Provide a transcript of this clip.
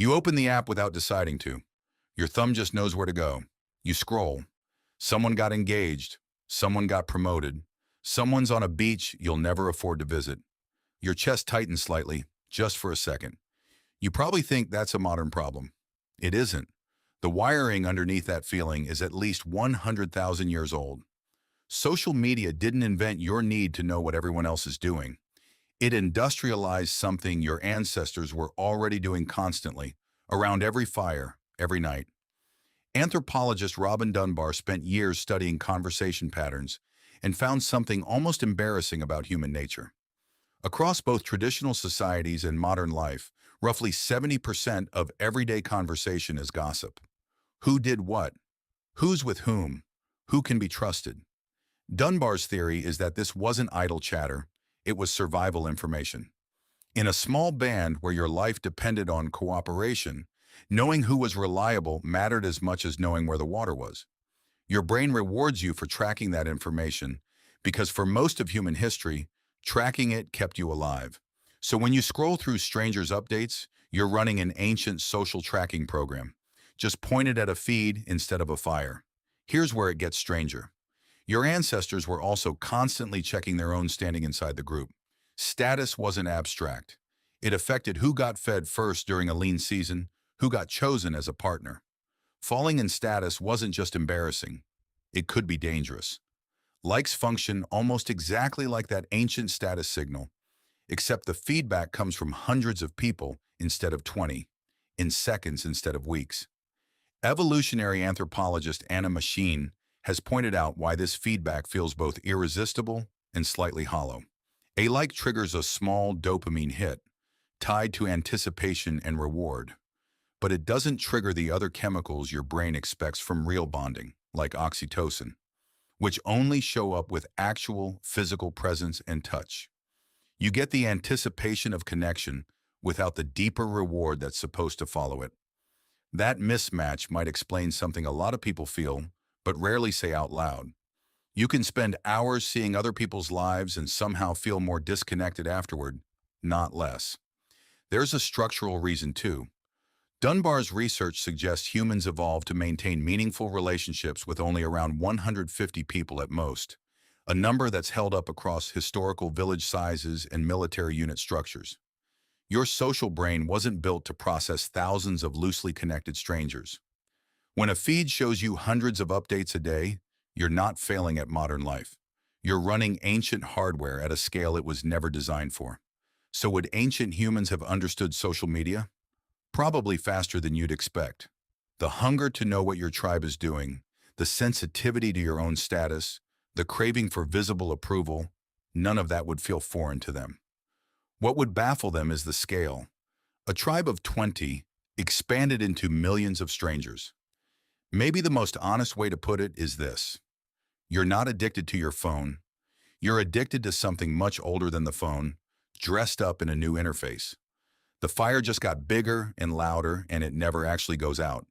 You open the app without deciding to. Your thumb just knows where to go. You scroll. Someone got engaged. Someone got promoted. Someone's on a beach you'll never afford to visit. Your chest tightens slightly, just for a second. You probably think that's a modern problem. It isn't. The wiring underneath that feeling is at least 100,000 years old. Social media didn't invent your need to know what everyone else is doing. It industrialized something your ancestors were already doing constantly, around every fire, every night. Anthropologist Robin Dunbar spent years studying conversation patterns and found something almost embarrassing about human nature. Across both traditional societies and modern life, roughly 70% of everyday conversation is gossip. Who did what? Who's with whom? Who can be trusted? Dunbar's theory is that this wasn't idle chatter, it was survival information. In a small band where your life depended on cooperation, knowing who was reliable mattered as much as knowing where the water was. Your brain rewards you for tracking that information because for most of human history, tracking it kept you alive. So when you scroll through strangers' updates, you're running an ancient social tracking program, just pointed at a feed instead of a fire. Here's where it gets stranger. Your ancestors were also constantly checking their own standing inside the group. Status wasn't abstract. It affected who got fed first during a lean season, who got chosen as a partner. Falling in status wasn't just embarrassing. It could be dangerous. Likes function almost exactly like that ancient status signal, except the feedback comes from hundreds of people instead of 20, in seconds instead of weeks. Evolutionary anthropologist Anna Machine has pointed out why this feedback feels both irresistible and slightly hollow. A like triggers a small dopamine hit, tied to anticipation and reward. But it doesn't trigger the other chemicals your brain expects from real bonding, like oxytocin, which only show up with actual physical presence and touch. You get the anticipation of connection without the deeper reward that's supposed to follow it. That mismatch might explain something a lot of people feel, but rarely say out loud. You can spend hours seeing other people's lives and somehow feel more disconnected afterward, not less. There's a structural reason too. Dunbar's research suggests humans evolved to maintain meaningful relationships with only around 150 people at most, a number that's held up across historical village sizes and military unit structures. Your social brain wasn't built to process thousands of loosely connected strangers. When a feed shows you hundreds of updates a day, you're not failing at modern life. You're running ancient hardware at a scale it was never designed for. So would ancient humans have understood social media? Probably faster than you'd expect. The hunger to know what your tribe is doing, the sensitivity to your own status, the craving for visible approval, none of that would feel foreign to them. What would baffle them is the scale. A tribe of 20 expanded into millions of strangers. Maybe the most honest way to put it is this. You're not addicted to your phone. You're addicted to something much older than the phone, dressed up in a new interface. The fire just got bigger and louder, and it never actually goes out.